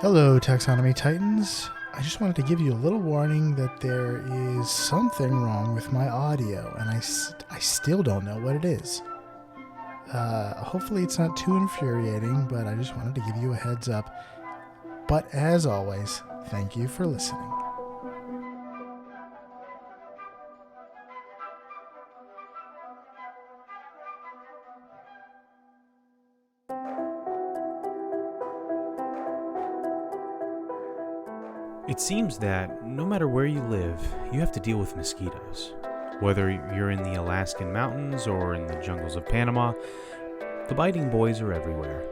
Hello, Taxonomy Titans. I just wanted to give you a little warning that there is something wrong with my audio, and I still don't know what it is. Hopefully it's not too infuriating, but I just wanted to give you a heads up. But as always, thank you for listening. It seems that no matter where you live, you have to deal with mosquitoes. Whether you're in the Alaskan mountains or in the jungles of Panama, the biting boys are everywhere.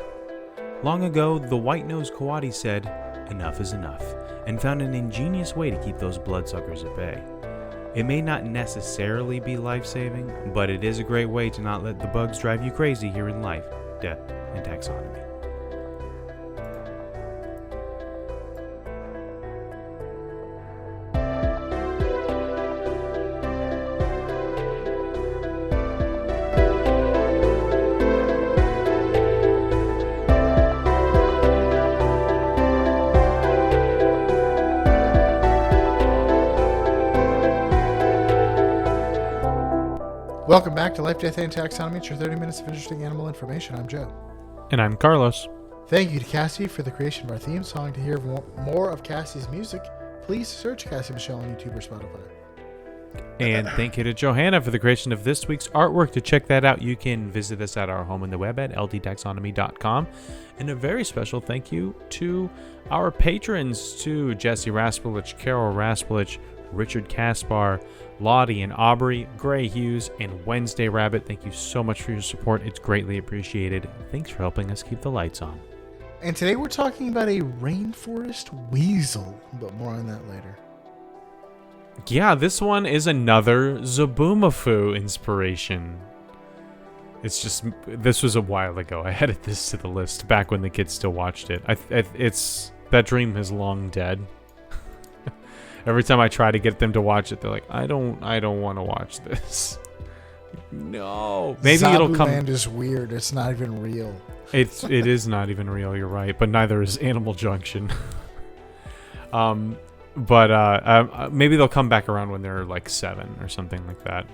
Long ago, the white-nosed Coati said, "Enough is enough," and found an ingenious way to keep those bloodsuckers at bay. It may not necessarily be life-saving, but it is a great way to not let the bugs drive you crazy here in life, death, and taxonomy. Welcome back to Life, Death, and Taxonomy. It's your 30 minutes of interesting animal information. I'm Joe. And I'm Carlos. Thank you to Cassie for the creation of our theme song. To hear more of Cassie's music, please search Cassie Michelle on YouTube or Spotify. And thank you to Johanna for the creation of this week's artwork. To check that out, you can visit us at our home on the web at ldtaxonomy.com. And a very special thank you to our patrons, to Jesse Raspolich, Carol Raspolich, Richard Kaspar, Lottie and Aubrey, Gray Hughes, and Wednesday Rabbit. Thank you so much for your support. It's greatly appreciated. Thanks for helping us keep the lights on. And today we're talking about a rainforest weasel, but more on that later. Yeah, this one is another Zaboomafoo inspiration. It's just, this was a while ago. I added this to the list back when the kids still watched it. It's that dream is long dead. Every time I try to get them to watch it, they're like, I don't want to watch this. No. Maybe it'll come. Zabuland is weird. It's not even real. It is not even real, you're right, but neither is Animal Junction. But maybe they'll come back around when they're like 7 or something like that.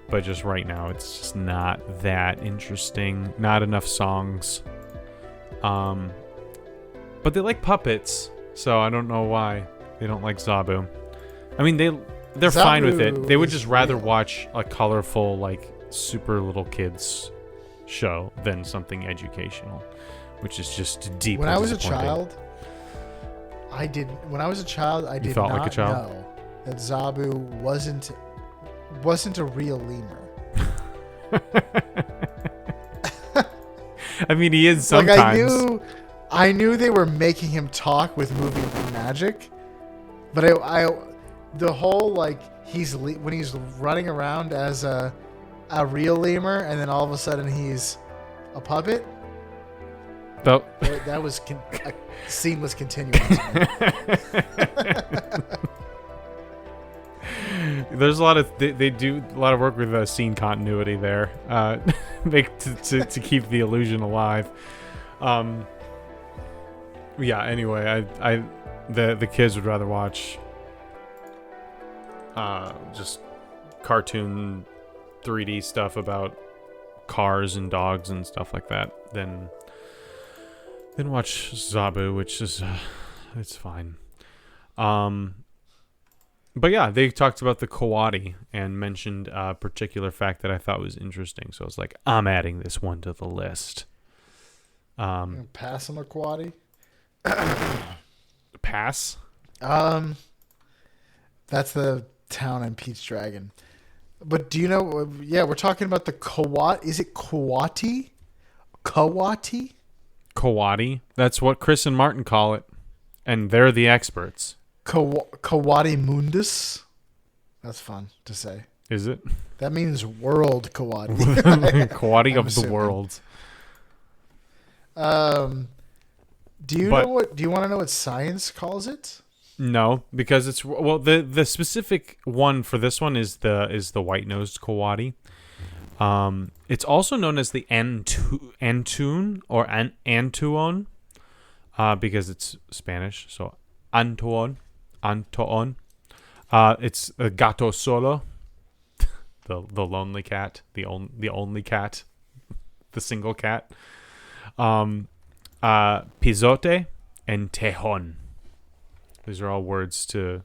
But just right now, it's just not that interesting. Not enough songs. But they like puppets, so I don't know why they don't like Zabu. I mean, they're fine with it. They would just rather watch a colorful, like, super little kids show than something educational, which is just deeply When I was a disappointing. child, I did felt not like a child? know that Zabu wasn't a real lemur. I mean, he is sometimes. Like I knew they were making him talk with moving magic, but the whole like when he's running around as a real lemur and then all of a sudden he's a puppet. That was a seamless continuance. There's a lot of they do a lot of work with scene continuity there, to keep the illusion alive. Yeah. Anyway, the kids would rather watch just cartoon 3D stuff about cars and dogs and stuff like that than watch Zabu, which is it's fine. But yeah, they talked about the Coati and mentioned a particular fact that I thought was interesting. So I was like, I'm adding this one to the list. Pass on the Coati. Pass? That's the town in Pete's Dragon. But do you know? Yeah, we're talking about the Coati. Is it Coati? Coati? Coati. That's what Chris and Martin call it, and they're the experts. Coati Mundus. That's fun to say. Is it? That means world Coati. Coati of the world. Do you want to know what science calls it? No, because it's the specific one for this one is the white-nosed Coati. It's also known as the Antoon or Antuon. because it's Spanish. So Anton. It's a gato solo, the lonely cat, the only cat, the single cat. Pisote and tejon. These are all words to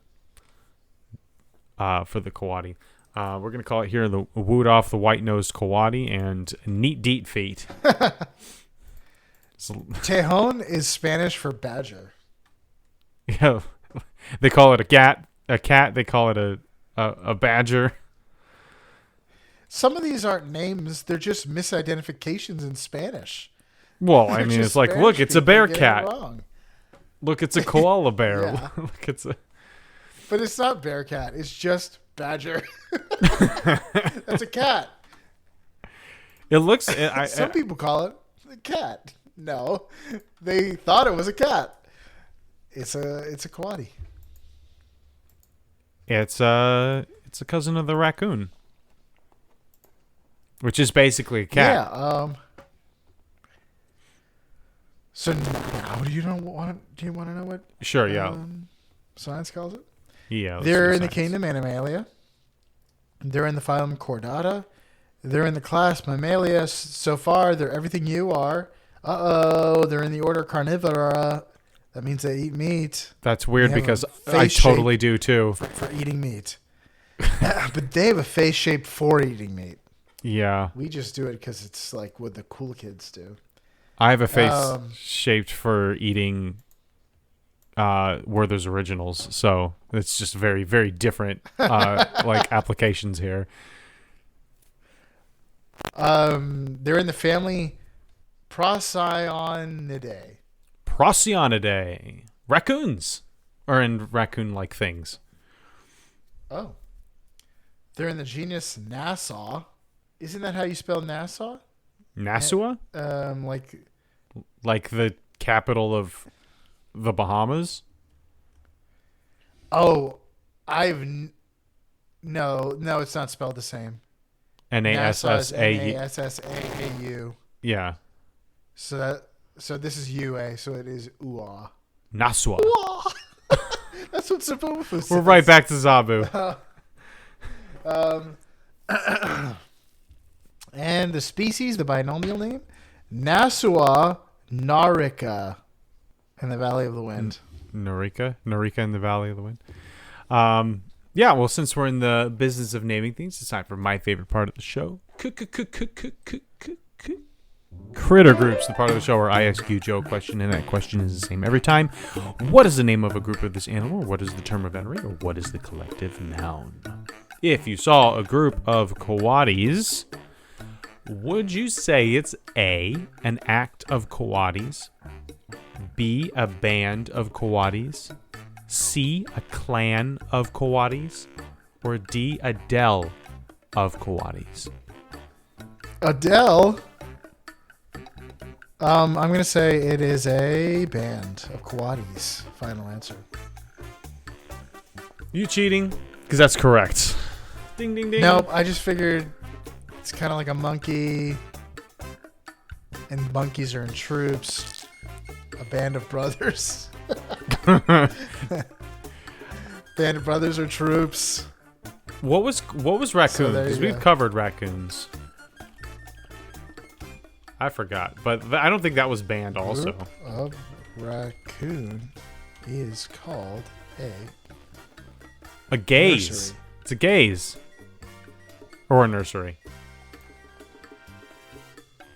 for the Coati. We're gonna call it here the wood off the white-nosed Coati and neat deet feet. Tejon is Spanish for badger. Yeah, they call it a cat. A cat. They call it a badger. Some of these aren't names; they're just misidentifications in Spanish. Well, I mean, it's like, Spanish look, it's a bear people cat. getting it wrong. Look, it's a koala bear. Yeah. Look, it's a. But it's not bear cat. It's just badger. That's a cat. It looks. Some people call it a cat. No, they thought it was a cat. It's a Coati. It's a cousin of the raccoon, which is basically a cat. Yeah. So now, do you want to know what? Sure. Yeah. Science calls it. Yeah. They're in the kingdom Animalia. They're in the phylum Chordata. They're in the class Mammalia. So far, they're everything you are. They're in the order Carnivora. That means they eat meat. That's weird because I totally do too. For eating meat. But they have a face shape for eating meat. Yeah. We just do it because it's like what the cool kids do. I have a face shaped for eating Werther's Originals, so it's just very, very different like applications here. They're in the family Procyonidae. Procyonidae. Raccoons. Or in raccoon-like things. Oh. They're in the genus Nassau. Isn't that how you spell Nassau? Nassau? Like the capital of the Bahamas? Oh, no, it's not spelled the same. Nassau. Nassau. Yeah. So this is UA, so it is UA. Nassau. That's what Sabufu says. We're right back to Zabu. And the species, the binomial name, Nassau narica in the Valley of the Wind. Narica in the Valley of the Wind. Yeah, well, since we're in the business of naming things, it's time for my favorite part of the show. Critter Groups, the part of the show where I ask you, Joe, a question, and that question is the same every time. What is the name of a group of this animal, or what is the term of entry, or what is the collective noun? If you saw a group of coatis, would you say it's A, an act of coatis, B, a band of coatis, C, a clan of coatis, or D, a dell of coatis? Adele? I'm going to say it is a band of coatis. Final answer. You cheating? Because that's correct. Ding, ding, ding. Nope, I just figured it's kind of like a monkey, and monkeys are in troops. A band of brothers. Band of brothers are troops. What was raccoon? Because we've covered raccoons. I forgot, but I don't think that was banned also. Group of raccoon is called a gaze. Nursery. It's a gaze. Or a nursery.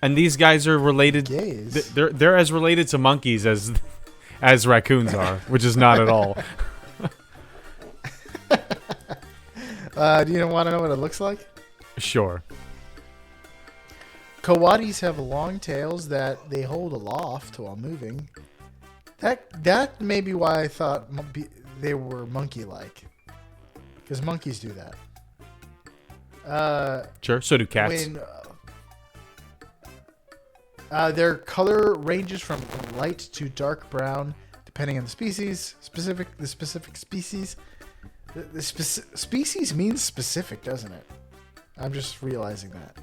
And these guys are related. Gaze. They're as related to monkeys as raccoons are, which is not at all. Do you want to know what it looks like? Sure. Coatis have long tails that they hold aloft while moving. That may be why I thought they were monkey-like. Because monkeys do that. Sure, so do cats. Their color ranges from light to dark brown, depending on the species. The specific species. The species means specific, doesn't it? I'm just realizing that.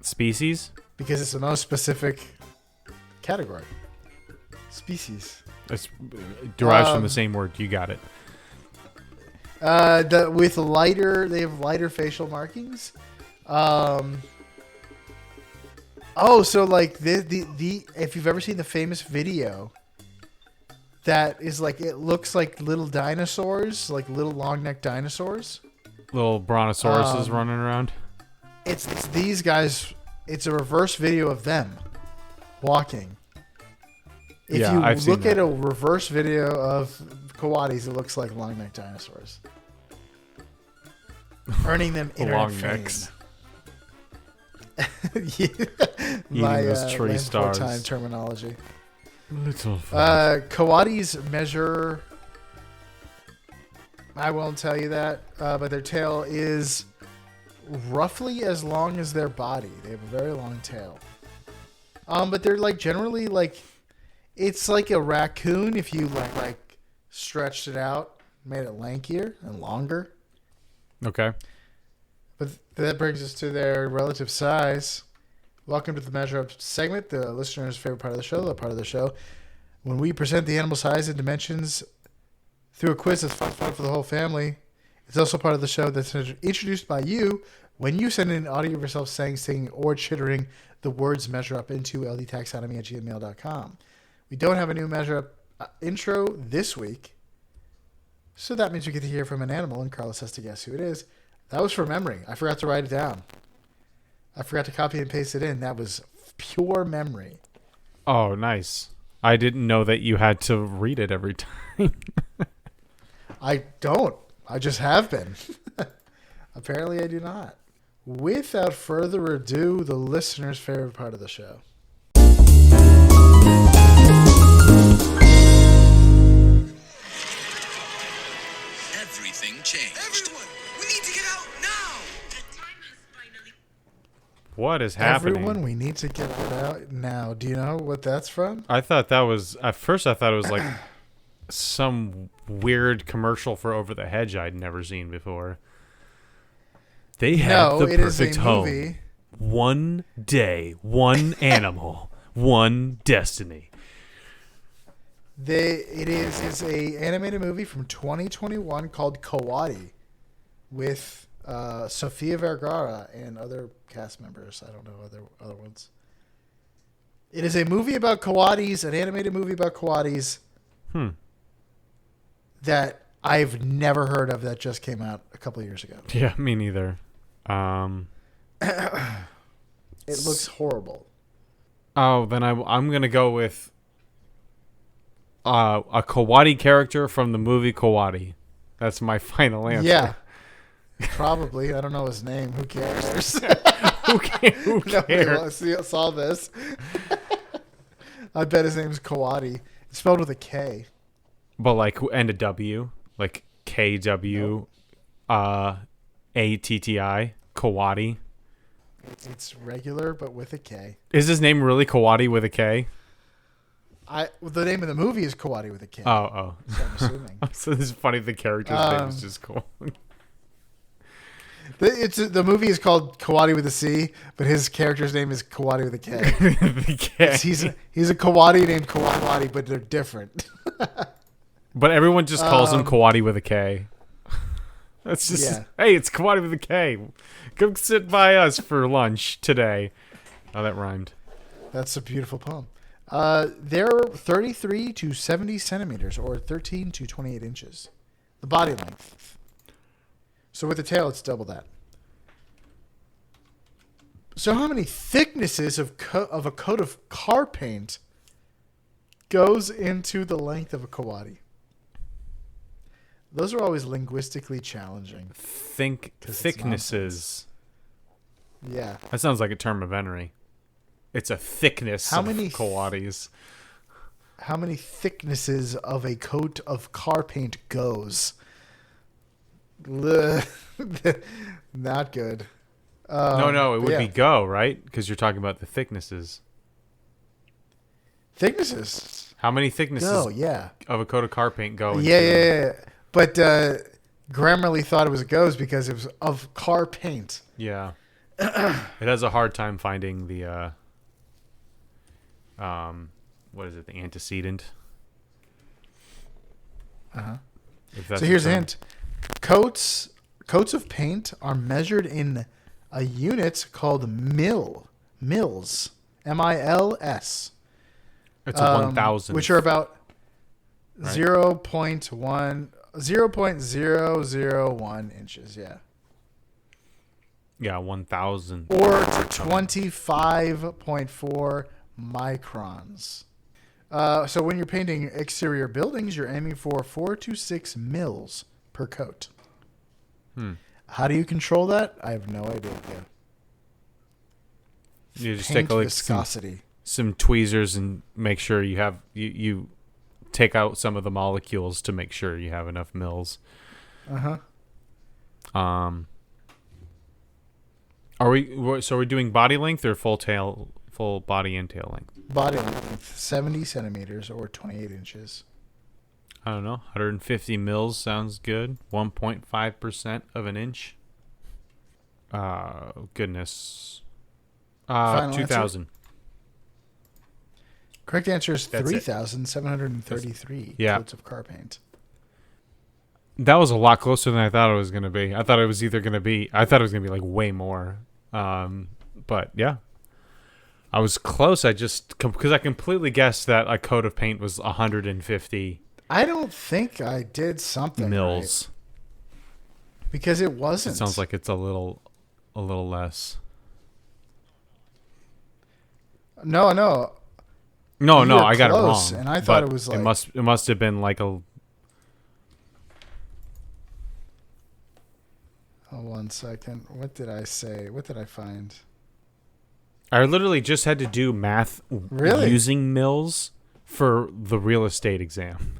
Species? Because it's the most specific category. Species. It's derives from the same word. You got it. With they have lighter facial markings. So like the if you've ever seen the famous video, that is like it looks like little dinosaurs, like little long necked dinosaurs. Little brontosauruses running around. It's these guys. It's a reverse video of them walking. If you I've seen look that. at a reverse video of coatis, it looks like long necked dinosaurs. Earning them internet Long fame. necks. My those tree stars. time terminology. Little Coatis measure. I won't tell you that, but their tail is roughly as long as their body. They have a very long tail. But they're like generally like, it's like a raccoon if you like stretched it out, made it lankier and longer. Okay. But that brings us to their relative size. Welcome to the Measure Up segment, the listener's favorite part of the show, the part of the show when we present the animal size and dimensions through a quiz that's fun for the whole family. It's also part of the show that's introduced by you when you send in an audio of yourself saying, singing, or chittering the words Measure Up into ldtaxonomy@gmail.com. We don't have a new Measure Up intro this week, so that means we get to hear from an animal, and Carlos has to guess who it is. That was from memory. I forgot to write it down. I forgot to copy and paste it in. That was pure memory. Oh, nice. I didn't know that you had to read it every time. I don't. I just have been. Apparently I do not. Without further ado, the listener's favorite part of the show. Everything changed. Everyone, we need to get out now. The time has finally. What is happening? Everyone, we need to get it out now. Do you know what that's from? I thought that was at first. I thought it was like some weird commercial for Over the Hedge I'd never seen before. They have the perfect home. Movie. One day, one animal, one destiny. It's a animated movie from 2021 called Coati with Sofia Vergara and other cast members. I don't know other ones. It is a movie about coatis, an animated movie about coatis that I've never heard of that just came out a couple of years ago. Yeah, me neither. It looks horrible. Oh, then I'm going to go with a Coati character from the movie Coati. That's my final answer. Yeah. Probably. I don't know his name. Who cares? Who cares? Saw this. I bet his name's Coati. It's spelled with a K. But like, and a W. Like KW ATTI. Coati. It's regular, but with a K. Is his name really Coati with a K? The name of the movie is Coati with a K. Oh. So I'm assuming. So this is funny. The character's name is just cool. The movie is called Coati with a C, but his character's name is Coati with a K. The K. He's a Coati named Coati, but they're different. But everyone just calls him Coati with a K. That's just, hey, it's Coati with a K. Come sit by us for lunch today. Oh, that rhymed. That's a beautiful poem. They're 33 to 70 centimeters, or 13 to 28 inches. The body length. So with the tail, it's double that. So how many thicknesses of a coat of car paint goes into the length of a coati? Those are always linguistically challenging. Thicknesses. Yeah. That sounds like a term of entry. It's a thickness of coatis. How many thicknesses of a coat of car paint goes? Not good. No, it would be go, right? Because you're talking about the thicknesses. Thicknesses? How many thicknesses of a coat of car paint go into? Yeah. But Grammarly thought it was a goes because it was of car paint. Yeah. It has a hard time finding the what is it? The antecedent. So here's a hint. Coats of paint are measured in a unit called mils. MILS. It's a 1,000. Which are about Right. 0.001 inches, yeah. Yeah, 1,000. Or to 25.4 microns. So when you're painting exterior buildings, you're aiming for 4 to 6 mils per coat. How do you control that? I have no idea. You just Paint take like viscosity. some tweezers and make sure you have you take out some of the molecules to make sure you have enough mils. Are we doing body length or full body and tail length? Body length, 70 centimeters or 28 inches. I don't know. 150 mils sounds good. 1.5% of an inch. Goodness. Final 2,000. Correct answer is That's it. 3,733 Yeah. coats of car paint. That was a lot closer than I thought it was going to be. I thought it was going to be like way more. But yeah. I was close. Because I completely guessed that a coat of paint was 150 I don't think I did something mils. right, because it wasn't. It sounds like it's a little less. No. No, You no, were I got it close, wrong. and I thought but it was like- it must have been like a. Oh, 1 second. What did I say? What did I find? I literally just had to do math Really? using mils for the real estate exam.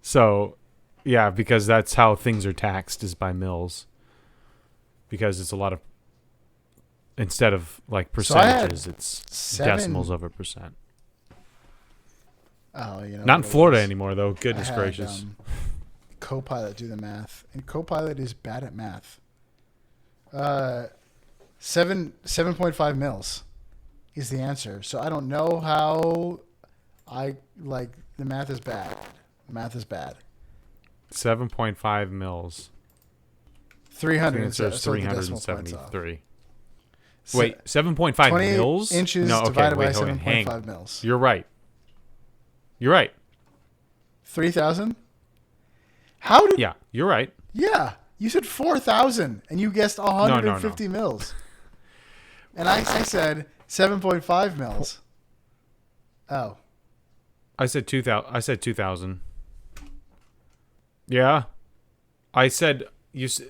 So, yeah, because that's how things are taxed is by mils. Because it's a lot of instead of like So I had percentages, it's 7 decimals of a percent. Oh, you know. Not in what it Florida was? anymore, though. Goodness I had, gracious. Copilot do the math, and Copilot is bad at math. 7.5 mils is the answer. So I don't know how the math is bad. Math is bad. 7.5 mils. 300. The answer is so the decimal point's off. 373. Se- Wait, 7.5 20 mils? inches No, okay, divided by wait, hold on, hang 7.5 on. mils. You're right. 3,000? How did... Yeah, you're right. Yeah. You said 4,000, and you guessed 150 mils. And I said 7.5 mils. Oh. I said 2,000. I said 2,000. Yeah. I said the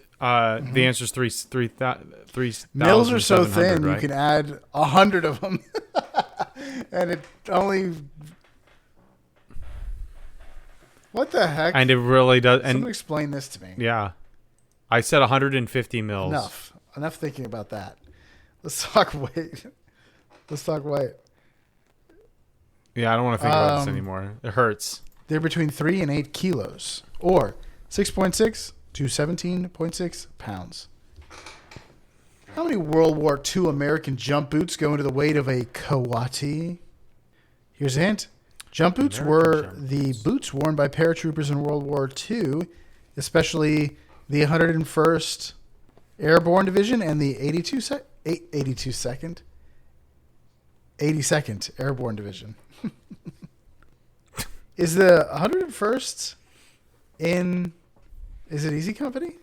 answer is 3,000. Mils are so thin, right? you can add 100 of them. And it only... What the heck? And it really does. Someone And explain this to me. yeah, I said 150 mils. Enough thinking about that. Let's talk weight. Yeah, I don't want to think about this anymore. It hurts. They're between 3 and 8 kilos, or 6.6 to 17.6 pounds. How many World War II American jump boots go into the weight of a Coati? Here's a hint. Jump boots were the boots worn by paratroopers in World War II, especially the 101st Airborne Division and the 82nd Airborne Division. Is the 101st in... Is it Easy Company?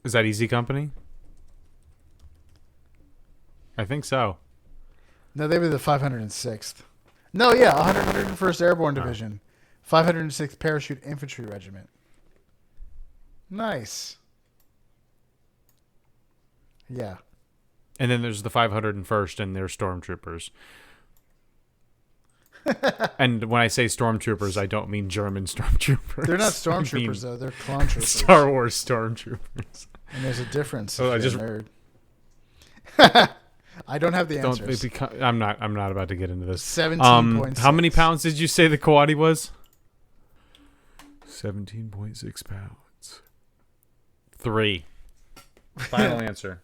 Is that Easy Company? I think so. No, they were the 506th. No, yeah, 101st Airborne Division. 506th Parachute Infantry Regiment. Nice. Yeah. And then there's the 501st and their stormtroopers. And when I say stormtroopers, I don't mean German stormtroopers. They're not I mean stormtroopers, though. They're clone troopers. Star Wars stormtroopers. And there's a difference. Oh, if I you're a nerd. I don't have the answers. I'm not about to get into this. 17.6. How many pounds did you say the Coati was? 17.6 pounds. 3. Final answer.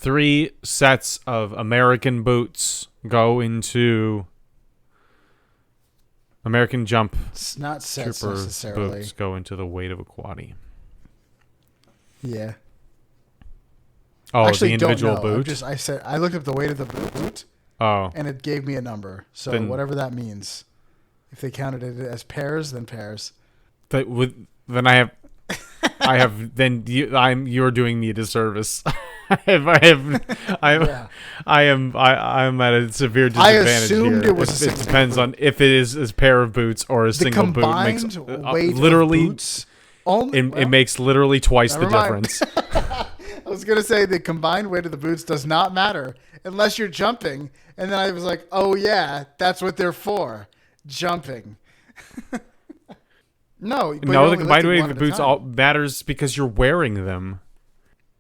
3 sets of American boots go into American jump. It's not sets Trooper necessarily. boots go into the weight of a Coati. Yeah. Oh, Actually, the individual don't know. boot. I looked up the weight of the boot, Oh, and it gave me a number. So Then- whatever that means. If they counted it as pairs, then pairs. then I have. Then you're doing me a disservice. I'm Yeah. I'm at a severe I disadvantage assumed here. it was a It depends on if it is a pair of boots or a The single boot. combined Makes weight literally of boots. Only, it makes literally twice the never mind. difference. I was gonna say the combined weight of the boots does not matter unless you're jumping, and then I was like, oh yeah, that's what they're for, jumping. No, but you're No, the only combined lifting weight one of the at a boots time. all matters because you're wearing them.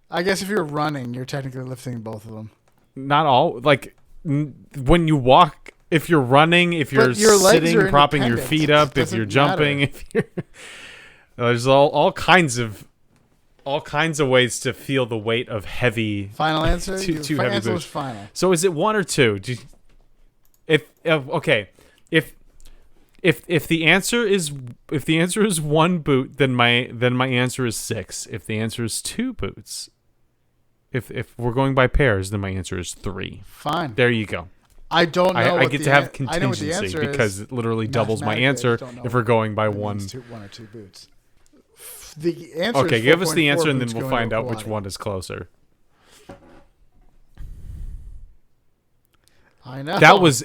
I guess if you're running, you're technically lifting both of them. Not all. Like when you walk, if you're running, if you're But your legs sitting, are propping your independent. feet up, It if you're doesn't jumping, matter. if you're there's all kinds of ways to feel the weight of heavy. Final answer. Two Your heavy answer was boots. final. So is it one or two? If the answer is one boot, then my answer is 6. If the answer is 2 boots, if we're going by pairs, then my answer is 3. Fine. There you go. I don't know. I what get the to have I know what the contingency answer because is. it literally doubles my Mathematically, I answer just don't know if we're going by It one. means one or two boots. The answer. Okay, is give us the 4.4 answer and then boots we'll going find to a out which Coati. one is closer. I know. That was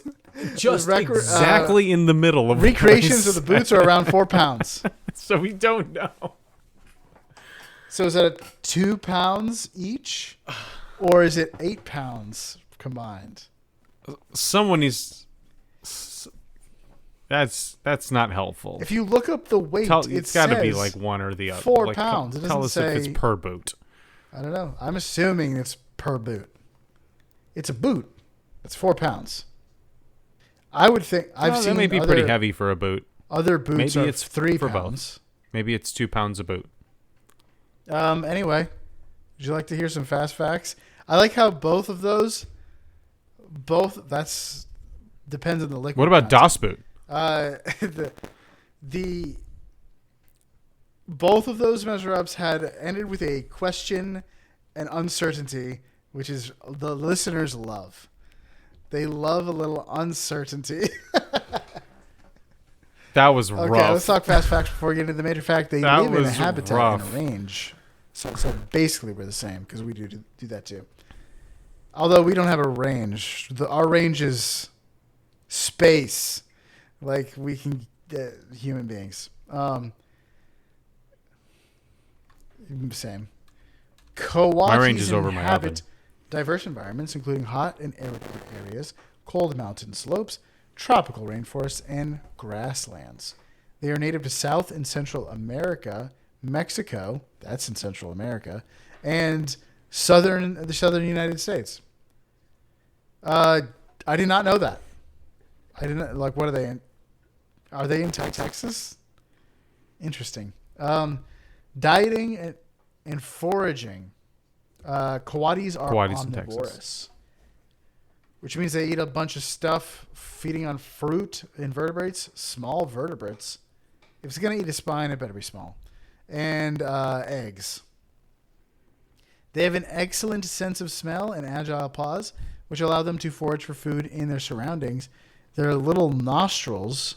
just record- exactly in the middle of what I recreations of the boots are said. around 4 pounds. So we don't know. So is that 2 pounds each, or is it 8 pounds combined? Someone needs. That's not helpful. If you look up the weight, It's got to be like one or the other. 4 Like, pounds. It Tell doesn't us if say- it's per boot. I don't know. I'm assuming it's per boot. It's a boot. It's 4 pounds. I would think I've No, seen that may be other, pretty heavy for a boot. Other boots Maybe are it's 3 for both. pounds. Maybe it's 2 pounds a boot. Anyway, would you like to hear some fast facts? I like how both of those, that's depends on the liquid. What about content. DOS boot? The both of those measure ups had ended with a question and uncertainty, which is the listeners love. They love a little uncertainty. That was Okay, rough. let's talk fast facts before we get into the major fact. They That live in a was habitat rough. in a range. So basically we're the same because we do that too. Although we don't have a range. Our range is space. Like we can human beings. Same. Coatis My range is over my inhabit oven. diverse environments, including hot and arid areas, cold mountain slopes, tropical rainforests, and grasslands. They are native to South and Central America, Mexico, that's in Central America, and the southern United States. I did not know that. I didn't like. What are they in? Are they in Texas? Interesting. Dieting and foraging. Coatis are Coatis in omnivorous, which means they eat a bunch of stuff, feeding on fruit, invertebrates, small vertebrates. If it's going to eat a spine, it better be small. And eggs. They have an excellent sense of smell and agile paws, which allow them to forage for food in their surroundings. Their little nostrils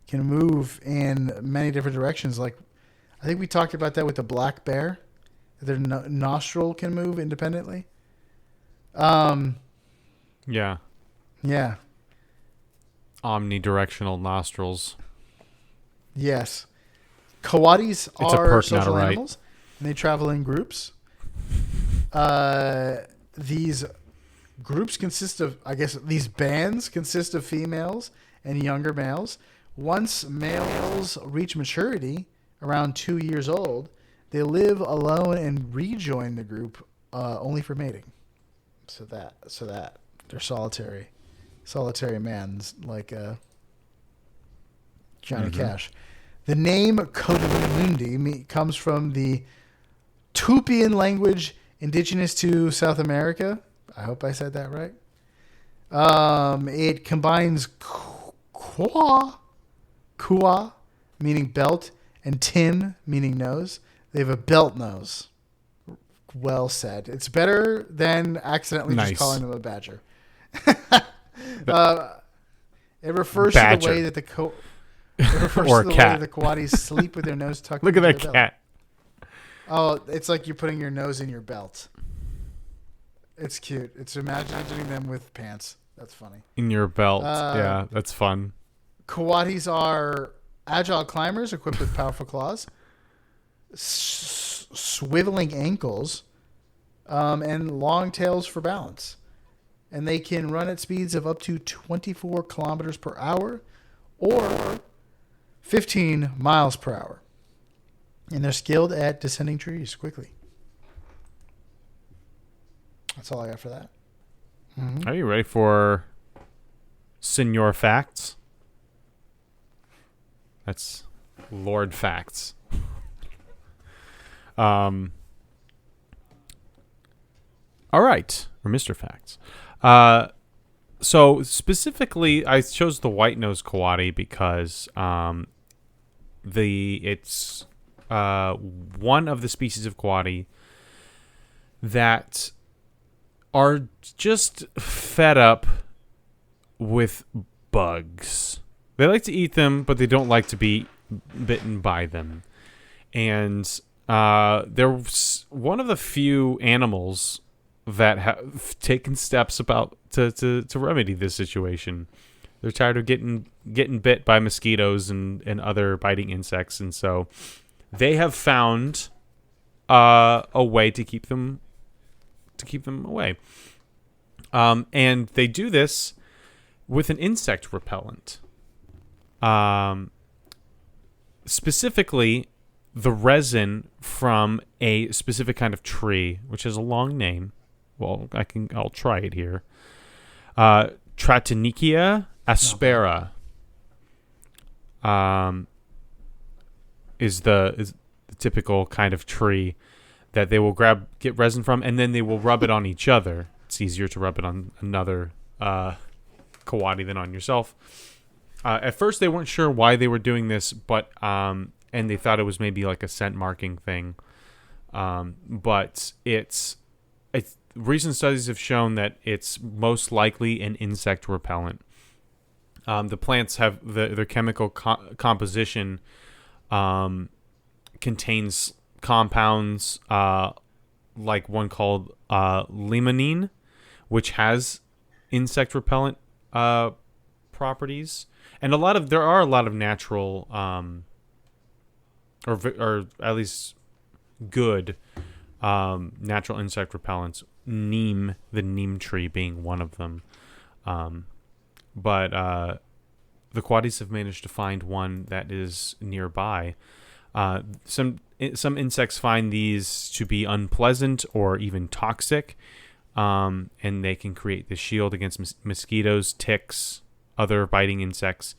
can move in many different directions. Like, I think we talked about that with the black bear. Their nostril can move independently. Yeah. Yeah. Omnidirectional nostrils. Yes. Coatis a are perk, not a social right. animals, and they travel in groups. These groups consist of, these bands consist of females and younger males. Once males reach maturity, around 2 years old, they live alone and rejoin the group only for mating. So that they're solitary mans like Johnny Cash. The name Coatimundi comes from the Tupian language indigenous to South America. I hope I said that right. It combines kua, meaning belt, and tin, meaning nose. They have a belt nose. Well said. It's better than accidentally just calling them a badger. It refers to the way that the way the Coatis sleep with their nose tucked. Look at that cat. Oh, it's like you're putting your nose in your belt. It's cute. It's imagining them with pants. That's funny. In your belt. Yeah, that's fun. Coatis are agile climbers equipped with powerful claws, swiveling ankles, and long tails for balance. And they can run at speeds of up to 24 kilometers per hour or 15 miles per hour. And they're skilled at descending trees quickly. That's all I got for that. Mm-hmm. Are you ready for Senor Facts? That's Lord Facts. All right. Or Mr. Facts. So specifically, I chose the white-nosed coati because it's one of the species of coati that are just fed up with bugs. They like to eat them, but they don't like to be bitten by them. And they're one of the few animals that have taken steps to remedy this situation. They're tired of getting bit by mosquitoes and other biting insects, and so they have found a way to keep them away. And they do this with an insect repellent. Specifically, the resin from a specific kind of tree, which has a long name. Well, I'll try it here. Tratinikia aspera is the typical kind of tree that they will get resin from, and then they will rub it on each other. It's easier to rub it on another coati than on yourself. At first, they weren't sure why they were doing this, but and they thought it was maybe like a scent marking thing. But it's recent studies have shown that it's most likely an insect repellent. The plants have their chemical composition contains compounds like one called limonene, which has insect repellent properties, and there are a lot of natural or at least good natural insect repellents. The neem tree being one of them. But the coatis have managed to find one that is nearby. Some insects find these to be unpleasant or even toxic, and they can create the shield against mosquitoes, ticks, other biting insects.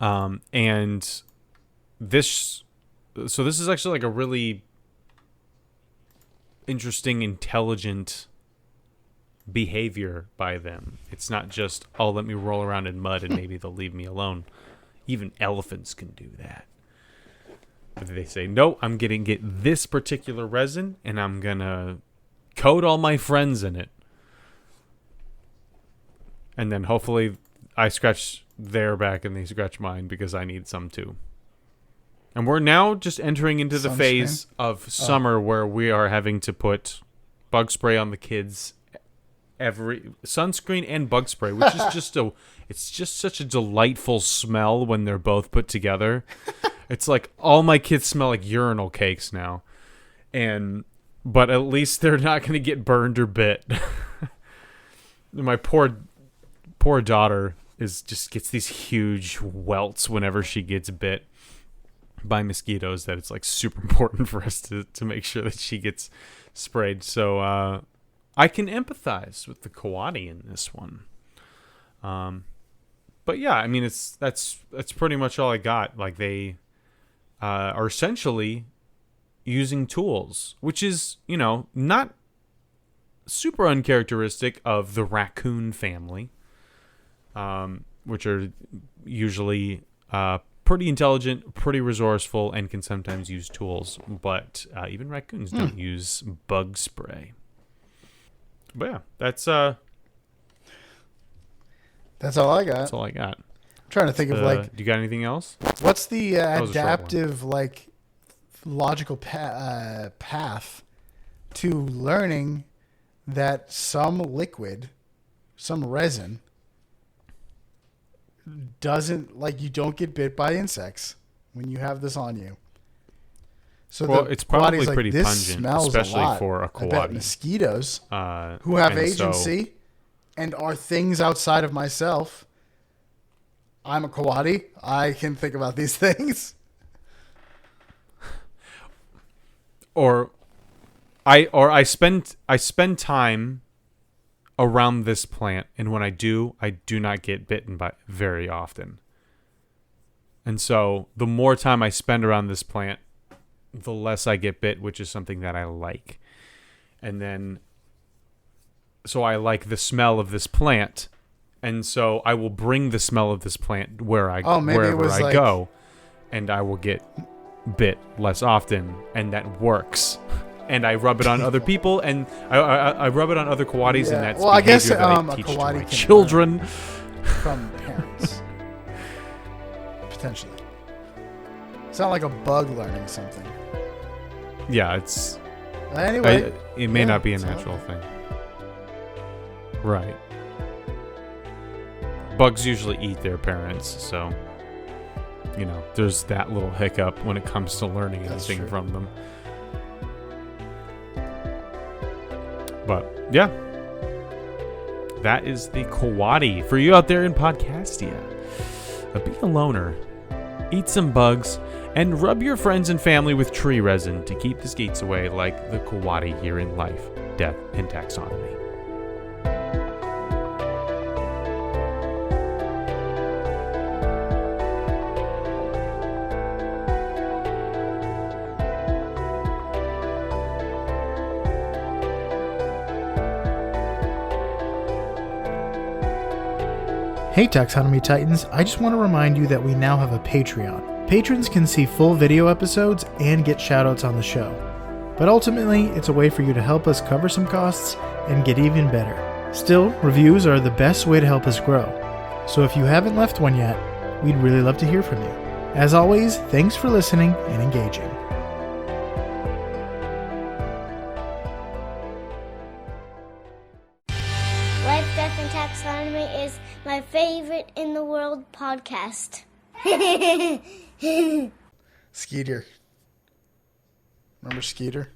And this is actually like a really interesting, intelligent behavior by them. It's not just, oh, let me roll around in mud and maybe they'll leave me alone. Even elephants can do that. But they say, no, I'm going to get this particular resin and I'm going to coat all my friends in it. And then hopefully I scratch their back and they scratch mine because I need some too. And we're now just entering into the phase of summer where we are having to put bug spray on the kids, every sunscreen and bug spray, which is just such a delightful smell when they're both put together. It's like all my kids smell like urinal cakes now, but at least they're not going to get burned or bit. My poor daughter gets these huge welts whenever she gets bit by mosquitoes, that it's like super important for us to make sure that she gets sprayed. So I can empathize with the coati in this one. But yeah, I mean that's pretty much all I got. Like they are essentially using tools, which is, not super uncharacteristic of the raccoon family, which are usually pretty intelligent, pretty resourceful, and can sometimes use tools. But even raccoons don't use bug spray. But yeah, that's all I got. That's all I got. I'm trying to think of Do you got anything else? what's the was a short one. adaptive logical path to learning that some liquid, some resin, doesn't you don't get bit by insects when you have this on you. So It's probably Coati's pretty this pungent, smells especially a lot. for a I bet Coati. mosquitoes who have and agency and are things outside of myself. I'm a Coati. I can think about these things. I spend time around this plant, and when I do not get bitten by very often. And so the more time I spend around this plant, the less I get bit, which is something that I like. And then, so I like the smell of this plant, and so I will bring the smell of this plant wherever I go, and I will get bit less often, and that works. And I rub it on other people, and I rub it on other Coatis, and that's behavior that I teach to my children. From parents. Potentially. It's not like a bug learning something. Yeah, it's... Anyway. it may not be a natural thing. Right. Bugs usually eat their parents, so... there's that little hiccup when it comes to learning anything from them. But, yeah. That is the Coati. For you out there in Podcastia, be a loner, eat some bugs, and rub your friends and family with tree resin to keep the skates away like the Coati here in Life, Death, and Taxonomy. Hey Taxonomy Titans, I just want to remind you that we now have a Patreon. Patrons can see full video episodes and get shoutouts on the show. But ultimately, it's a way for you to help us cover some costs and get even better. Still, reviews are the best way to help us grow. So if you haven't left one yet, we'd really love to hear from you. As always, thanks for listening and engaging. Life, Death, and Taxonomy is my favorite in the world podcast. Skeeter. Remember Skeeter?